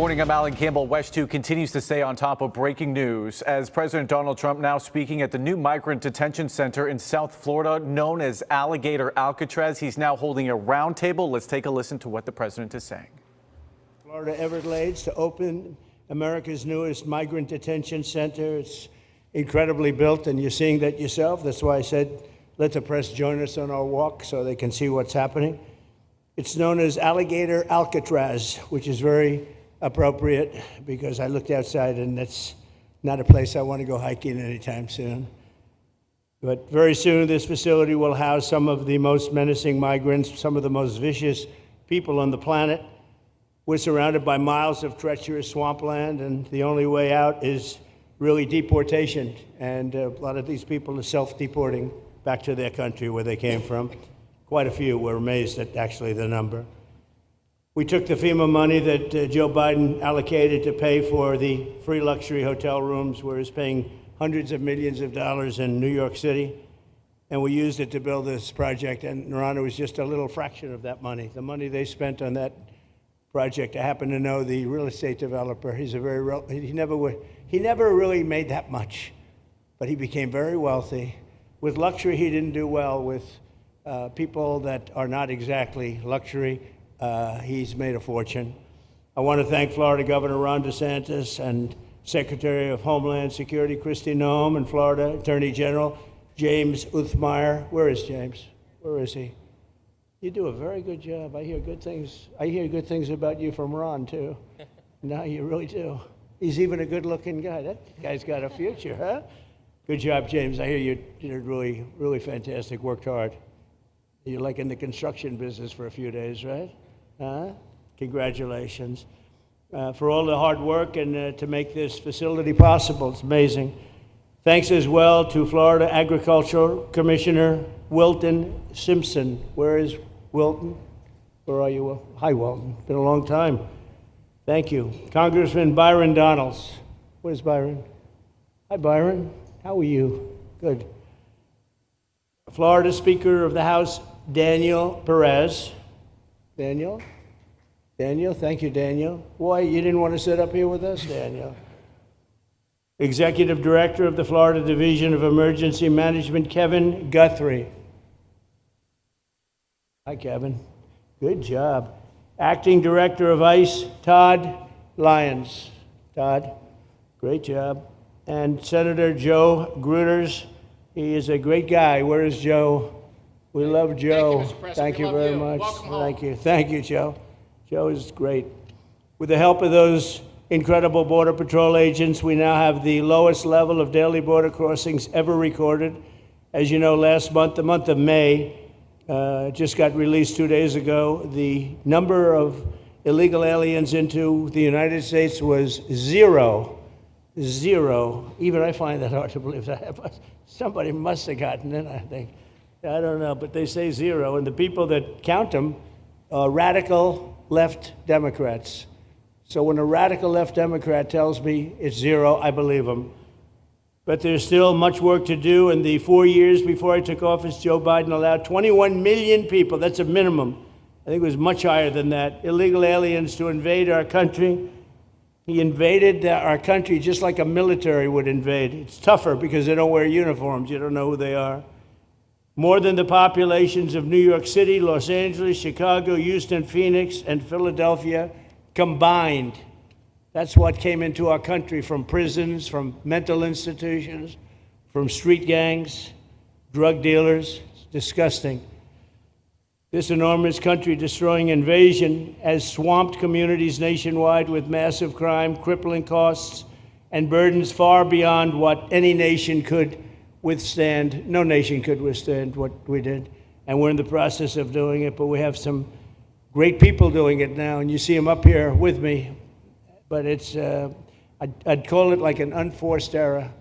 Morning, I'm Alan Campbell. WESH 2 continues to stay on top of breaking news as President Donald Trump now speaking at the new migrant detention center in South Florida known as Alligator Alcatraz. He's now holding a roundtable. Let's take a listen to what the president is saying. Florida Everglades to open America's newest migrant detention center. It's incredibly built, and you're seeing that yourself. That's why I said let the press join us on our walk so they can see what's happening. It's known as Alligator Alcatraz, which is very appropriate because I looked outside and that's not a place I want to go hiking anytime soon. But very soon this facility will house some of the most menacing migrants, some of the most vicious people on the planet. We're surrounded by miles of treacherous swampland, and the only way out is really deportation. And a lot of these people are self-deporting back to their country where they came from. Quite a few. We're amazed at actually the number. We took the FEMA money that Joe Biden allocated to pay for the free luxury hotel rooms, where he's paying hundreds of millions of dollars in New York City, and we used it to build this project. And Narana was just a little fraction of that money. The money they spent on that project, I happen to know the real estate developer. He's he never really made that much, but he became very wealthy. With luxury, he didn't do well. With people that are not exactly luxury, he's made a fortune. I want to thank Florida Governor Ron DeSantis and Secretary of Homeland Security Kristi Noem and Florida Attorney General James Uthmeier. Where is James? Where is he? You do a very good job. I hear good things. I hear good things about you from Ron too. No, you really do. He's even a good-looking guy. That guy's got a future, huh? Good job, James. I hear you did really, really fantastic. Worked hard. You're like in the construction business for a few days, right? Congratulations for all the hard work and to make this facility possible. It's amazing. Thanks as well to Florida Agricultural Commissioner Wilton Simpson. Where is Wilton? Where are you? Hi, Wilton. Been a long time. Thank you. Congressman Byron Donalds. Where's Byron? Hi, Byron. How are you? Good. Florida Speaker of the House Daniel Perez. Daniel? Daniel, thank you, Daniel. Why, you didn't want to sit up here with us, Daniel? Executive Director of the Florida Division of Emergency Management, Kevin Guthrie. Hi, Kevin. Good job. Acting Director of ICE, Todd Lyons. Todd, great job. And Senator Joe Gruters. He is a great guy. Where is Joe? We love Joe. Thank you very much. Thank you. Thank you, Joe. Joe is great. With the help of those incredible Border Patrol agents, we now have the lowest level of daily border crossings ever recorded. As you know, last month, the month of May, just got released 2 days ago, the number of illegal aliens into the United States was zero. Zero. Even I find that hard to believe. That somebody must have gotten it, I think. I don't know, but they say zero, and the people that count them are radical left Democrats. So when a radical left Democrat tells me it's zero, I believe him. But there's still much work to do. In the 4 years before I took office, Joe Biden allowed 21 million people, that's a minimum, I think it was much higher than that, illegal aliens to invade our country. He invaded our country just like a military would invade. It's tougher because they don't wear uniforms. You don't know who they are. More than the populations of New York City, Los Angeles, Chicago, Houston, Phoenix, and Philadelphia combined. That's what came into our country from prisons, from mental institutions, from street gangs, drug dealers. It's disgusting. This enormous country-destroying invasion has swamped communities nationwide with massive crime, crippling costs, and burdens far beyond what any nation could withstand. No nation could withstand what we did, and we're in the process of doing it, but we have some great people doing it now, and you see them up here with me, but it's, I'd call it like an unforced era.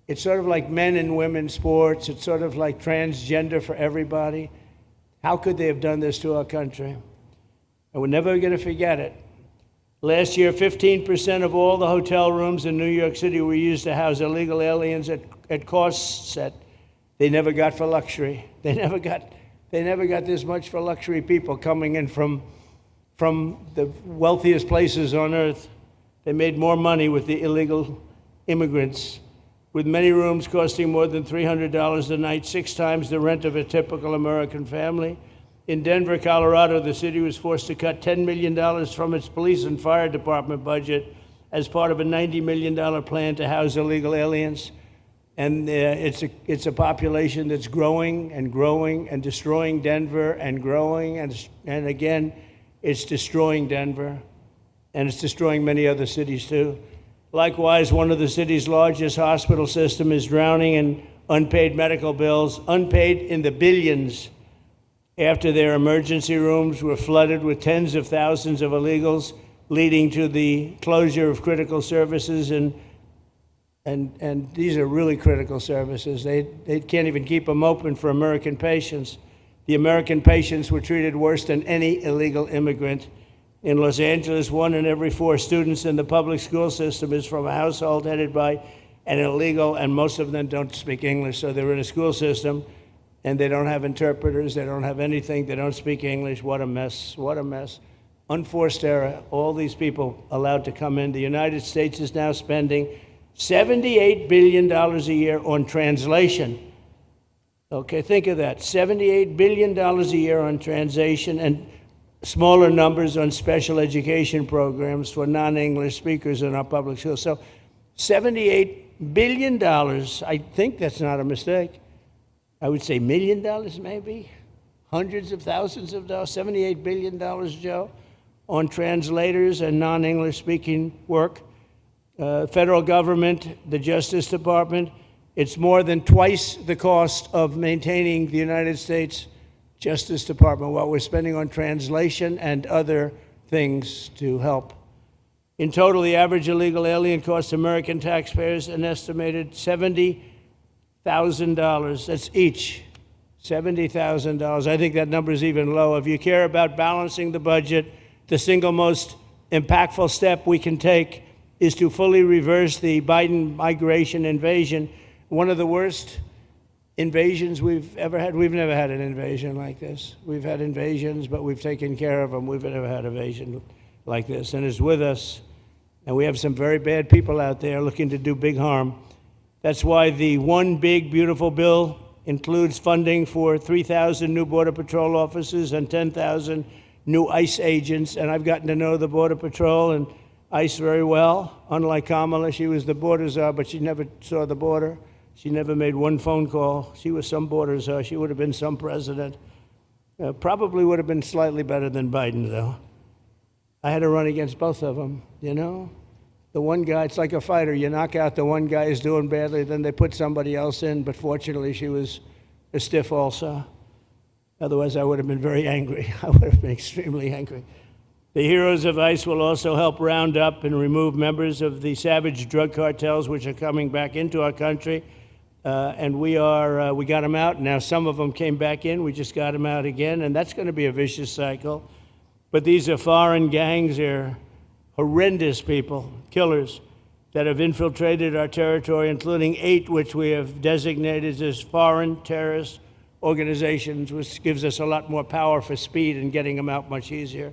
It's sort of like men and women sports. It's sort of like transgender for everybody. How could they have done this to our country? And we're never going to forget it. Last year, 15% of all the hotel rooms in New York City were used to house illegal aliens at costs that they never got for luxury. They never got this much for luxury people coming in from the wealthiest places on earth. They made more money with the illegal immigrants, with many rooms costing more than $300 a night, 6 times the rent of a typical American family. In Denver, Colorado, the city was forced to cut $10 million from its police and fire department budget as part of a $90 million plan to house illegal aliens. And it's a population that's growing and growing and destroying Denver and growing. And again, it's destroying Denver. And it's destroying many other cities too. Likewise, one of the city's largest hospital system is drowning in unpaid medical bills, unpaid in the billions, after their emergency rooms were flooded with tens of thousands of illegals, leading to the closure of critical services. And these are really critical services. They can't even keep them open for American patients. The American patients were treated worse than any illegal immigrant. In Los Angeles, 1 in every 4 students in the public school system is from a household headed by an illegal, and most of them don't speak English, so they're in a school system, and they don't have interpreters, they don't have anything, they don't speak English. What a mess, what a mess. Unforced error, all these people allowed to come in. The United States is now spending $78 billion a year on translation. Okay, think of that, $78 billion a year on translation, and smaller numbers on special education programs for non-English speakers in our public schools. So $78 billion, I think that's not a mistake. I would say $1 million maybe, hundreds of thousands of dollars, $78 billion, Joe, on translators and non-English speaking work. Federal government, the Justice Department, it's more than twice the cost of maintaining the United States Justice Department, what we're spending on translation and other things to help. In total, the average illegal alien costs American taxpayers an estimated $70,000. That's each, $70,000. I think that number is even low. If you care about balancing the budget, the single most impactful step we can take is to fully reverse the Biden migration invasion. One of the worst invasions we've ever had. We've never had an invasion like this. We've had invasions, but we've taken care of them. We've never had an invasion like this, and it's with us. And we have some very bad people out there looking to do big harm. That's why the One Big Beautiful Bill includes funding for 3,000 new Border Patrol officers and 10,000 new ICE agents. And I've gotten to know the Border Patrol and ICE very well. Unlike Kamala, she was the border czar, but she never saw the border. She never made one phone call. She was some border czar. She would have been some president. Probably would have been slightly better than Biden, though. I had to run against both of them, you know? The one guy, it's like a fighter. You knock out the one guy who's doing badly, then they put somebody else in, but fortunately she was a stiff also. Otherwise, I would have been very angry. I would have been extremely angry. The heroes of ICE will also help round up and remove members of the savage drug cartels which are coming back into our country. And we got them out. Now some of them came back in. We just got them out again, and that's going to be a vicious cycle. But these are foreign gangs. They're horrendous people, killers, that have infiltrated our territory, including 8 which we have designated as foreign terrorist organizations, which gives us a lot more power for speed and getting them out much easier.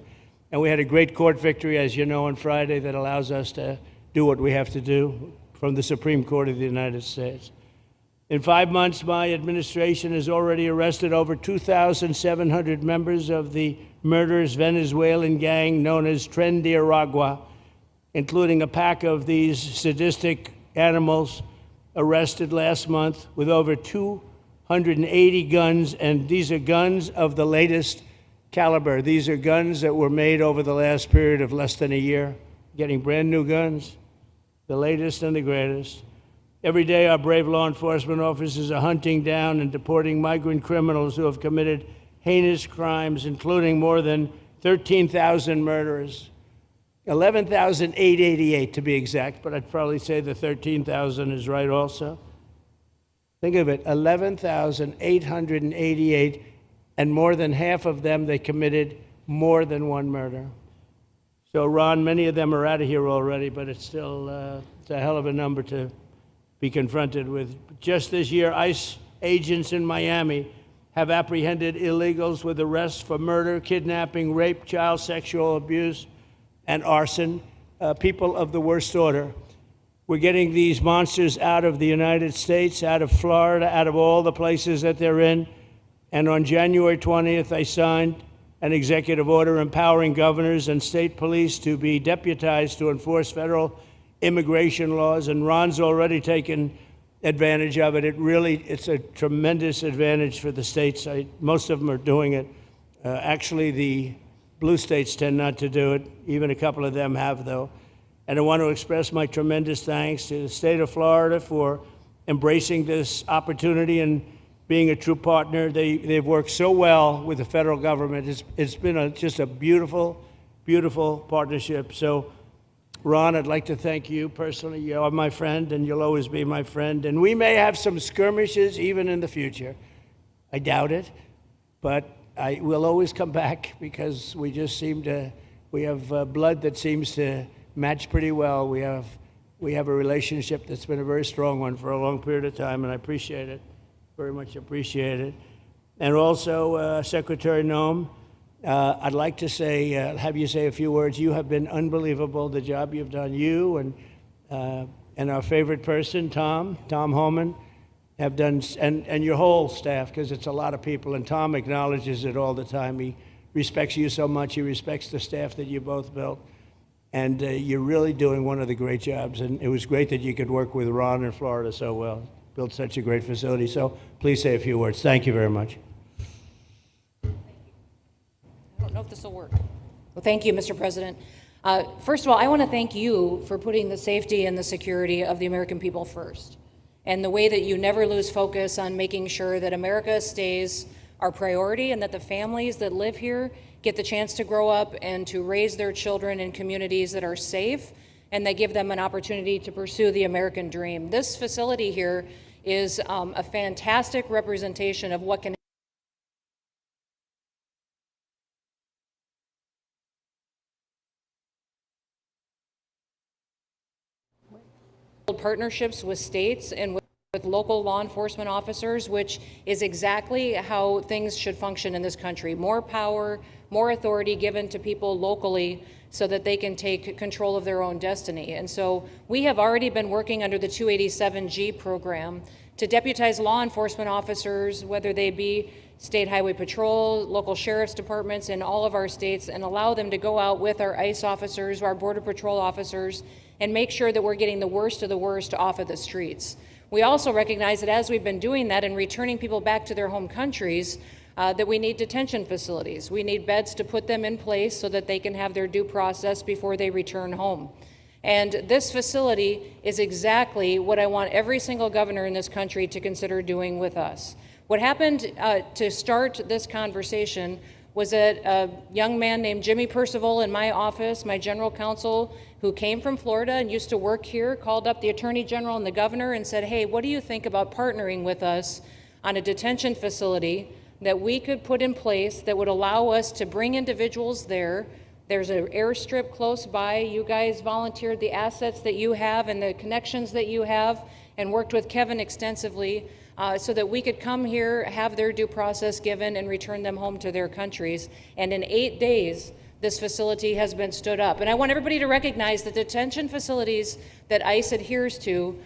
And we had a great court victory, as you know, on Friday that allows us to do what we have to do from the Supreme Court of the United States. In 5 months, my administration has already arrested over 2,700 members of the murderous Venezuelan gang known as Tren de Aragua, including a pack of these sadistic animals arrested last month with over 280 guns, and these are guns of the latest caliber. These are guns that were made over the last period of less than a year, getting brand new guns, the latest and the greatest. Every day, our brave law enforcement officers are hunting down and deporting migrant criminals who have committed heinous crimes, including more than 13,000 murderers. 11,888 to be exact, but I'd probably say the 13,000 is right also. Think of it, 11,888, and more than half of them, they committed more than one murder. So, Ron, many of them are out of here already, but it's still it's a hell of a number to be confronted with. Just this year, ICE agents in Miami have apprehended illegals with arrests for murder, kidnapping, rape, child sexual abuse, and arson. people of the worst order. We're getting these monsters out of the United States, out of Florida, out of all the places that they're in. And on January 20th, I signed an executive order empowering governors and state police to be deputized to enforce federal immigration laws. And Ron's already taken advantage of it. It's a tremendous advantage for the states. Most of them are doing it. Actually, the blue states tend not to do it. Even a couple of them have, though. And I want to express my tremendous thanks to the state of Florida for embracing this opportunity and being a true partner. They've worked so well with the federal government. It's been just a beautiful, beautiful partnership. So, Ron, I'd like to thank you personally. You are my friend, and you'll always be my friend. And we may have some skirmishes even in the future. I doubt it, but we'll always come back because we just we have blood that seems to match pretty well. We have a relationship that's been a very strong one for a long period of time, and I appreciate it, very much appreciate it. And also, Secretary Noem, I'd like to have you say a few words. You have been unbelievable, the job you've done. You and our favorite person, Tom Homan, have done, and your whole staff, because it's a lot of people, and Tom acknowledges it all the time. He respects you so much. He respects the staff that you both built. And you're really doing one of the great jobs. And it was great that you could work with Ron in Florida so well. Built such a great facility. So please say a few words. Thank you very much. I don't know if this will work. Well, thank you, Mr. President. First of all, I want to thank you for putting the safety and the security of the American people first, and the way that you never lose focus on making sure that America stays our priority and that the families that live here get the chance to grow up and to raise their children in communities that are safe and that give them an opportunity to pursue the American dream. This facility here is a fantastic representation of what can partnerships with states and with local law enforcement officers, which is exactly how things should function in this country. More power, more authority given to people locally so that they can take control of their own destiny. And so we have already been working under the 287G program to deputize law enforcement officers, whether they be state highway patrol, local sheriff's departments in all of our states, and allow them to go out with our ICE officers, our border patrol officers, and make sure that we're getting the worst of the worst off of the streets. We also recognize that as we've been doing that and returning people back to their home countries, that we need detention facilities. We need beds to put them in place so that they can have their due process before they return home. And this facility is exactly what I want every single governor in this country to consider doing with us. What happened to start this conversation was that a young man named Jimmy Percival in my office, my general counsel, who came from Florida and used to work here, called up the Attorney General and the governor and said, hey, what do you think about partnering with us on a detention facility that we could put in place that would allow us to bring individuals there? There's an airstrip close by. You guys volunteered the assets that you have and the connections that you have and worked with Kevin extensively so that we could come here, have their due process given, and return them home to their countries. And in 8 days, this facility has been stood up. And I want everybody to recognize that detention facilities that ICE adheres to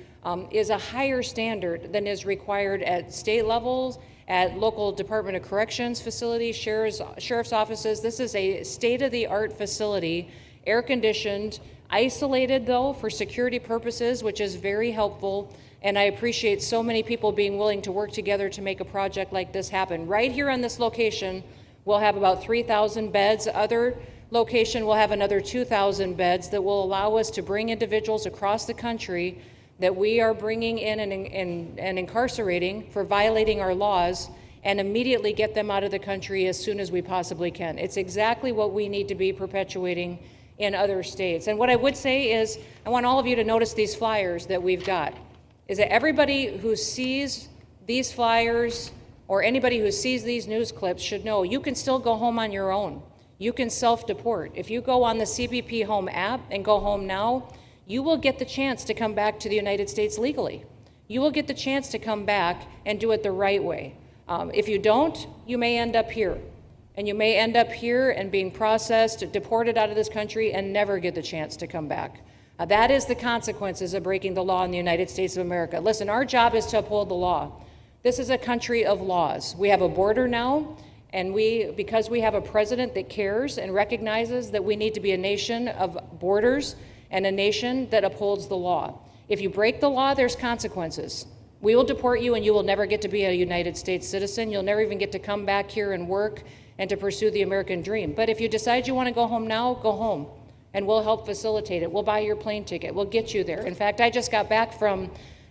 is a higher standard than is required at state levels, at local Department of Corrections facilities, sheriff's offices. This is a state-of-the-art facility, air-conditioned, isolated though for security purposes, which is very helpful. And I appreciate so many people being willing to work together to make a project like this happen. Right here on this location, we'll have about 3,000 beds. Other location will have another 2,000 beds that will allow us to bring individuals across the country that we are bringing in and incarcerating for violating our laws, and immediately get them out of the country as soon as we possibly can. It's exactly what we need to be perpetuating in other states. And what I would say is, I want all of you to notice these flyers that we've got. Is that everybody who sees these flyers or anybody who sees these news clips should know you can still go home on your own. You can self-deport. If you go on the CBP Home app and go home now, you will get the chance to come back to the United States legally. You will get the chance to come back and do it the right way. If you don't, you may end up here. and you may end up here and being processed, deported out of this country, and never get the chance to come back. That is the consequences of breaking the law in the United States of America. Listen, our job is to uphold the law. This is a country of laws. We have a border now, and because we have a president that cares and recognizes that we need to be a nation of borders and a nation that upholds the law. If you break the law, there's consequences. We will deport you, and you will never get to be a United States citizen. You'll never even get to come back here and work and to pursue the American dream. But if you decide you want to go home now, go home, and we'll help facilitate it. We'll buy your plane ticket. We'll get you there. In fact, I just got back from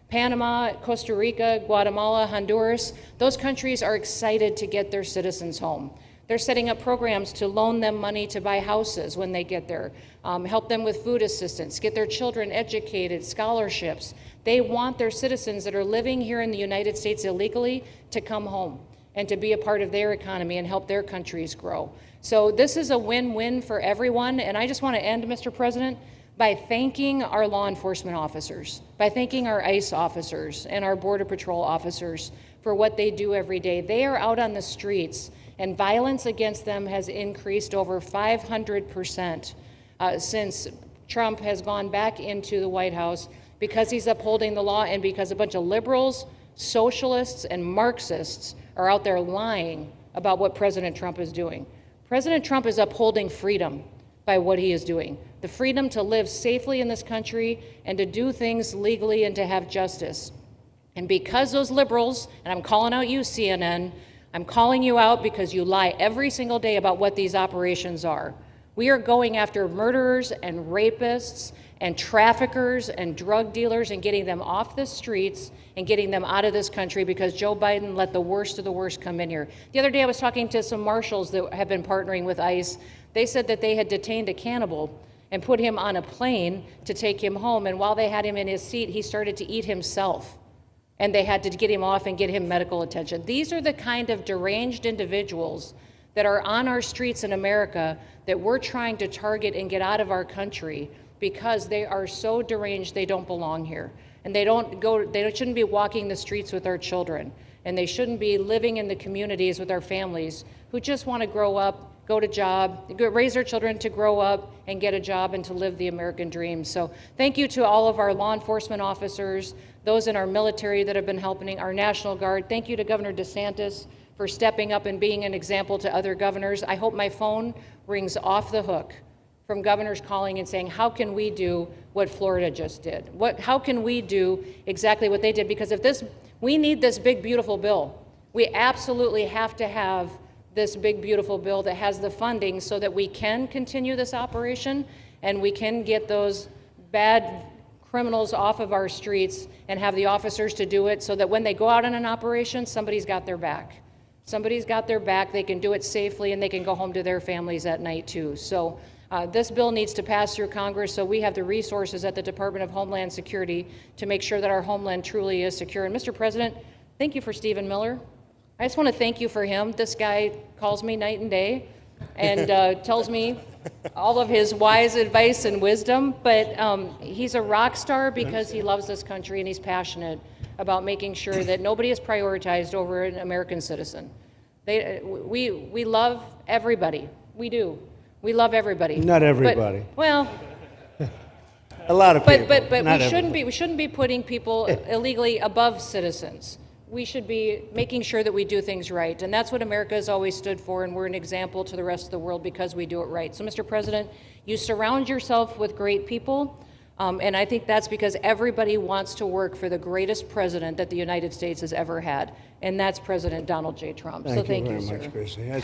Panama, Costa Rica, Guatemala, Honduras. Those countries are excited to get their citizens home. They're setting up programs to loan them money to buy houses when they get there, help them with food assistance, get their children educated, scholarships. They want their citizens that are living here in the United States illegally to come home and to be a part of their economy and help their countries grow. So this is a win-win for everyone, and I just want to end, Mr. President, by thanking our law enforcement officers, by thanking our ICE officers and our Border Patrol officers for what they do every day. They are out on the streets, and violence against them has increased over 500% since Trump has gone back into the White House, because he's upholding the law and because a bunch of liberals, socialists, and Marxists are out there lying about what President Trump is doing. President Trump is upholding freedom by what he is doing. The freedom to live safely in this country and to do things legally and to have justice. And because those liberals, and I'm calling out you, CNN, I'm calling you out because you lie every single day about what these operations are. We are going after murderers and rapists and traffickers and drug dealers and getting them off the streets and getting them out of this country because Joe Biden let the worst of the worst come in here. The other day I was talking to some marshals that have been partnering with ICE. They said that they had detained a cannibal and put him on a plane to take him home, and while they had him in his seat, he started to eat himself, and they had to get him off and get him medical attention. These are the kind of deranged individuals that are on our streets in America that we're trying to target and get out of our country because they are so deranged they don't belong here. And they shouldn't be walking the streets with our children, and they shouldn't be living in the communities with our families who just want to grow up, go to job, raise their children to grow up and get a job and to live the American dream. So thank you to all of our law enforcement officers, those in our military that have been helping, our National Guard. Thank you to Governor DeSantis for stepping up and being an example to other governors. I hope my phone rings off the hook from governors calling and saying, how can we do what Florida just did? How can we do exactly what they did? Because we need this big, beautiful bill. We absolutely have to have this big, beautiful bill that has the funding so that we can continue this operation and we can get those bad criminals off of our streets and have the officers to do it so that when they go out on an operation, somebody's got their back. Somebody's got their back, they can do it safely, and they can go home to their families at night too. So this bill needs to pass through Congress so we have the resources at the Department of Homeland Security to make sure that our homeland truly is secure. And Mr. President, thank you for Stephen Miller. I just want to thank you for him. This guy calls me night and day and tells me all of his wise advice and wisdom, but he's a rock star because he loves this country and he's passionate about making sure that nobody is prioritized over an American citizen. We love everybody. We do. We love everybody. Not everybody. Well, a lot of people. But we shouldn't be putting people illegally above citizens. We should be making sure that we do things right, and that's what America has always stood for, and we're an example to the rest of the world because we do it right. So, Mr. President, you surround yourself with great people, and I think that's because everybody wants to work for the greatest president that the United States has ever had, and that's President Donald J. Trump. So thank you, very much, sir. Chrissy.